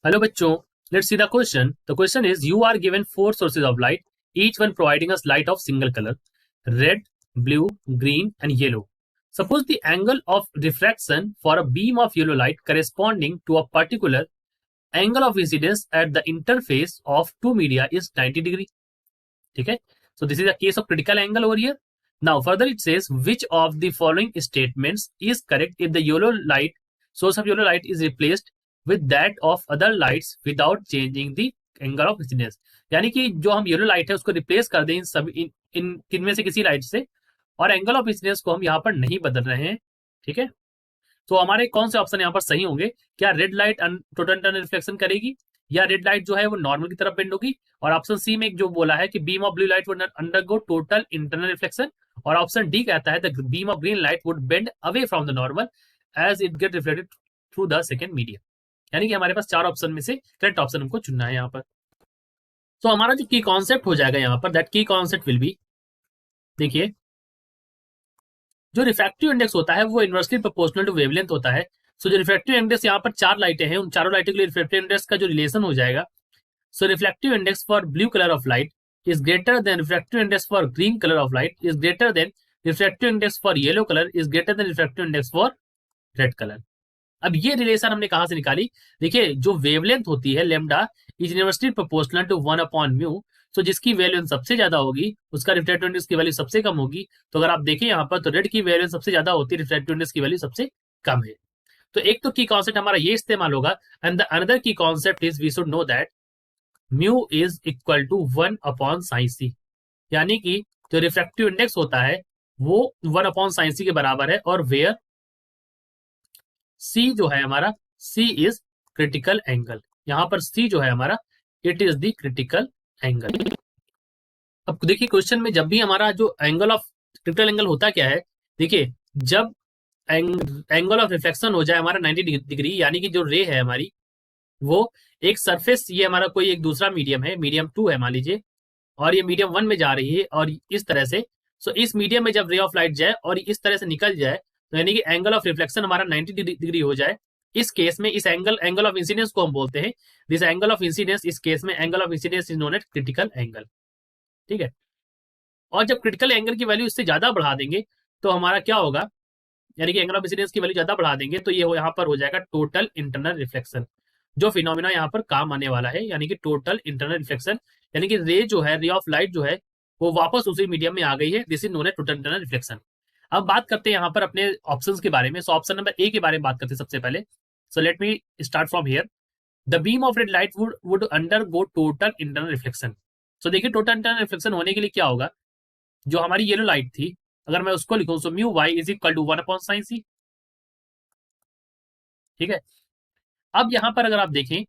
Hello bachcho, let's see the question. The question is you are given four sources of light, each one providing us light of single color, red, blue, green and yellow. Suppose the angle of refraction for a beam of yellow light corresponding to a particular angle of incidence at the interface of two media is 90 degree. Okay, so this is a case of critical angle over here. Now further it says which of the following statements is correct if the yellow light source of yellow light is replaced with that of other lights without changing the angle of incidence. यानी कि जो हम yellow light है उसको replace कर दें इन सभी इन किनमें से किसी लाइट से, और एंगल ऑफ इंसिडेंस को हम यहाँ पर नहीं बदल रहे हैं. ठीक है, तो हमारे कौन से ऑप्शन यहाँ पर सही होंगे? क्या red light total internal reflection करेगी, या रेड लाइट जो है वो नॉर्मल की तरफ बेंड होगी, और ऑप्शन सी में जो बोला है कि beam of blue light would undergo total internal reflection, और ऑप्शन डी कहता है the beam of green light would bend away from the normal as it get reflected through the second medium. यानी कि हमारे पास चार ऑप्शन में से correct option हमको चुनना है यहाँ पर. तो हमारा जो की कॉन्सेप्ट हो जाएगा यहाँ पर, दैट की कॉन्सेप्ट विल बी, देखिए जो रिफ्रैक्टिव इंडेक्स होता है वो इनवर्सली प्रोपोर्शनल टू वेवलेंथ होता है. सो जो रिफ्रैक्टिव इंडेक्स यहाँ पर चार लाइटें हैं, उन चारों लाइटों के लिए रिफ्रैक्टिव इंडेक्स का जो रिलेशन हो जाएगा, so reflective index for blue colour of light is greater than refractive index for green colour of light is greater than refractive index for yellow colour is greater than refractive index for red colour. अब ये relation हमने कहां से निकाली? देखिए जो wavelength होती है lambda is inversely proportional to 1/μ. तो जिसकी वैल्यू सबसे ज्यादा होगी उसका रिफ्रैक्टिव इंडेक्स की वैल्यू सबसे कम होगी. तो अगर आप देखें यहाँ पर तो रेड की वैल्यू सबसे ज्यादा होती है, रिफ्रैक्टिव इंडेक्स की वैल्यू सबसे कम है. तो एक तो की कॉन्सेप्ट हमारा ये इस्तेमाल होगा, and the another key concept is we should know that mu is equal to 1/sin c. यानी कि जो रिफ्रैक्टिव इंडेक्स होता है वो 1/sin c के बराबर है, और वेयर सी जो है हमारा, सी इज क्रिटिकल एंगल. यहां पर सी जो है हमारा, it is the critical angle. अब देखिए क्वेश्चन में जब भी हमारा जो एंगल ऑफ क्रिटिकल एंगल होता क्या है, देखिए जब एंगल ऑफ रिफ्लेक्शन हो जाए हमारा 90 डिग्री, यानी कि जो रे है हमारी वो एक सरफेस, ये हमारा कोई एक दूसरा मीडियम है, मीडियम 2 है मान लीजिए, और ये मीडियम 1 में जा रही है, और इस तरह से, सो इस मीडियम में जब रे ऑफ लाइट जाए और इस तरह से निकल जाए, तो यानी कि एंगल ऑफ रिफ्लेक्शन हमारा 90 डिग्री हो जाए. इस केस में इस एंगल ऑफ इंसिडेंस को हम बोलते हैं दिस एंगल ऑफ इंसिडेंस. इस केस में angle of incidence is known as critical angle. ठीक है, और जब क्रिटिकल एंगल की वैल्यू इससे ज्यादा बढ़ा देंगे तो हमारा क्या होगा, यानी कि एंगल ऑफ इंसिडेंस की वैल्यू ज्यादा बढ़ा देंगे तो ये यहाँ पर हो जाएगा टोटल इंटरनल रिफ्लेक्शन, जो फिनोमिना यहाँ पर काम आने वाला है, यानी कि टोटल इंटरनल रिफ्लेक्शन. यानी कि रे जो है, रे ऑफ लाइट जो है वो वापस उसी मीडियम में आ गई है. This is known as total internal reflection. अब बात करते हैं यहाँ पर अपने ऑप्शंस के बारे में. सो ऑप्शन नंबर ए के बारे में बात करते हैं सबसे पहले. So let me start from here. The beam of red light would undergo total internal reflection. So देखिए टोटल इंटरनल रिफ्लेक्शन होने के लिए क्या होगा, जो हमारी येलो लाइट थी अगर मैं उसको लिखूं, so mu y is equal to 1/sin c. ठीक है, अब यहाँ पर अगर आप देखें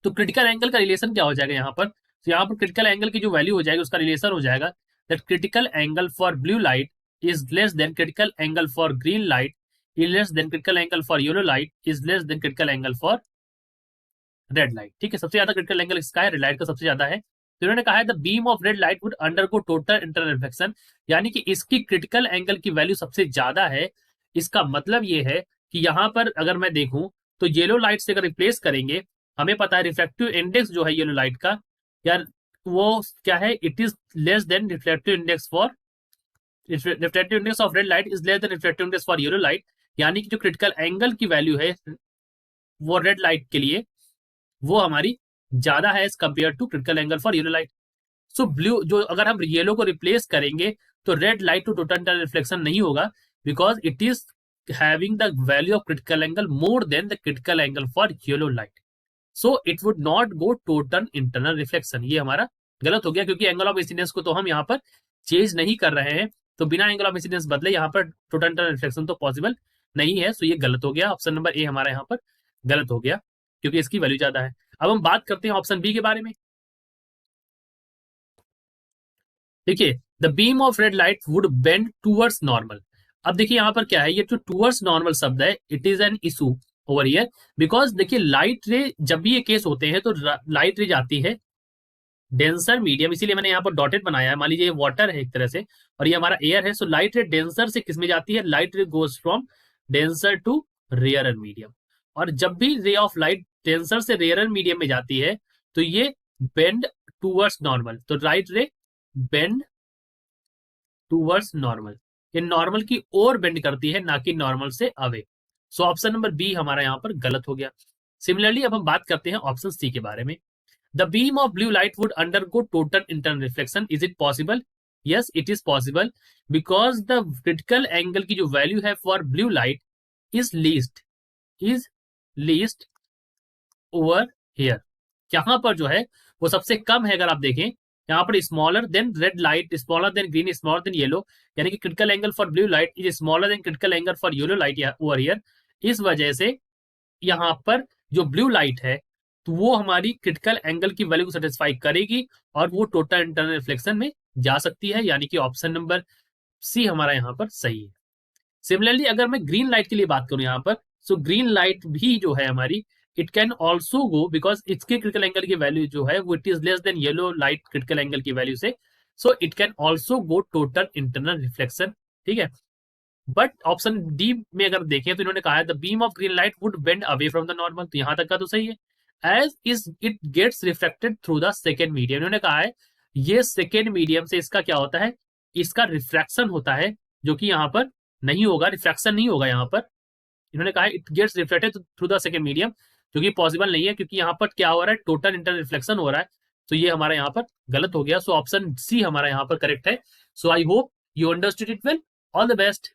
तो क्रिटिकल एंगल का रिलेशन क्या हो जाएगा यहाँ पर. तो यहाँ पर क्रिटिकल एंगल की जो वैल्यू हो जाएगी उसका रिलेशन हो जाएगा that critical angle for blue light is less than critical angle for green light is less than critical angle for yellow light is less than critical angle for red light. ठीक है, सबसे ज्यादा critical angle इसका है, red light का सबसे ज्यादा है. तो इन्होंने कहा है the beam of red light would undergo total internal reflection, यानी कि इसकी क्रिटिकल एंगल की वैल्यू सबसे ज्यादा है. इसका मतलब ये है कि यहाँ पर अगर मैं देखूं तो येलो लाइट से अगर रिप्लेस करेंगे, हमें पता है रिफ्लेक्टिव इंडेक्स जो है येलो लाइट का, यार वो क्या है, it is less than reflective index for reflective index of red light is less than reflective index for yellow light. यानी कि जो क्रिटिकल एंगल की वैल्यू है वो रेड लाइट के लिए वो हमारी ज्यादा है as compare to critical angle for yellow light. So blue जो अगर हम येलो को रिप्लेस करेंगे तो red light to total internal reflection नहीं होगा, because it is having the value of critical angle more than the critical angle for yellow light. So it would not go total internal reflection. ये हमारा गलत हो गया, क्योंकि angle of incidence को तो हम यहाँ पर चेंज नहीं कर रहे हैं, तो बिना एंगल ऑफ इंसिडेंस बदले यहाँ पर टोटल इंटरनल रिफ्लेक्शन तो पॉसिबल नहीं है. सो ये गलत हो गया, ऑप्शन नंबर ए हमारा यहाँ पर गलत हो गया क्योंकि इसकी वैल्यू ज्यादा है. अब हम बात करते हैं ऑप्शन बी के बारे में. देखिए the beam of red light would bend towards normal. अब देखिए यहाँ पर क्या है, ये जो टूवर्ड्स नॉर्मल शब्द है, it is an issue over here, because देखिए लाइट रे जब भी ये केस होते हैं तो लाइट रे जाती है डेंसर मीडियम, इसीलिए मैंने यहाँ पर डॉटेड बनाया है. मान लीजिए ये वाटर है एक तरह से और ये हमारा एयर है. सो लाइट रे डेंसर से किस में जाती है, light ray goes from denser to rare medium. और जब भी रे ऑफ लाइट डेंसर से रेयर मीडियम में जाती है तो ये बेंड टूवर्ड्स नॉर्मल, तो right ray bend towards normal, ये नॉर्मल की ओर बेंड करती है, ना कि नॉर्मल से away. So option number B हमारा यहाँ पर गलत हो गया। सिमिलरली अब हम बात करते हैं ऑप्शन सी के बारे में। The beam of blue light would undergo total internal reflection, is it possible? Yes it is possible, because the critical angle की जो वैल्यू है for blue light is least over here. यहाँ पर जो है वो सबसे कम है। अगर आप देखें यहाँ पर smaller than red light, smaller than green, smaller than yellow, यानी कि critical angle for blue light is smaller than critical angle for yellow light over here. इस वजह से यहाँ पर जो ब्लू लाइट है तो वो हमारी क्रिटिकल एंगल की वैल्यू को सेटिस्फाई करेगी और वो टोटल इंटरनल रिफ्लेक्शन में जा सकती है, यानी कि ऑप्शन नंबर सी हमारा यहाँ पर सही है। सिमिलरली अगर मैं ग्रीन लाइट के लिए बात करूं यहाँ पर, सो ग्रीन लाइट भी जो है हमारी it can also go, because इसके क्रिटिकल एंगल की वैल्यू जो है वो it is less than yellow light critical angle की वैल्यू से, so it can also go total internal reflection. ठीक है, बट ऑप्शन डी में अगर देखें तो इन्होंने कहा है the beam of green light would bend away from the normal, तो यहां तक का तो सही है। As is it gets reflected through the second medium, इन्होंने कहा है ये सेकेंड मीडियम से इसका क्या होता है, इसका रिफ्रैक्शन होता है, जो कि यहाँ पर नहीं होगा, रिफ्रैक्शन नहीं होगा यहाँ पर। इन्होंने कहा है it gets reflected through the second medium, जो कि पॉसिबल नहीं है, क्योंकि यहाँ पर क्या हो रहा है, टोटल इंटरनल रिफ्लेक्शन हो रहा है। तो ये हमारा यहाँ पर गलत हो गया। सो ऑप्शन सी हमारा यहाँ पर करेक्ट है। So I hope you understood it well. All the best.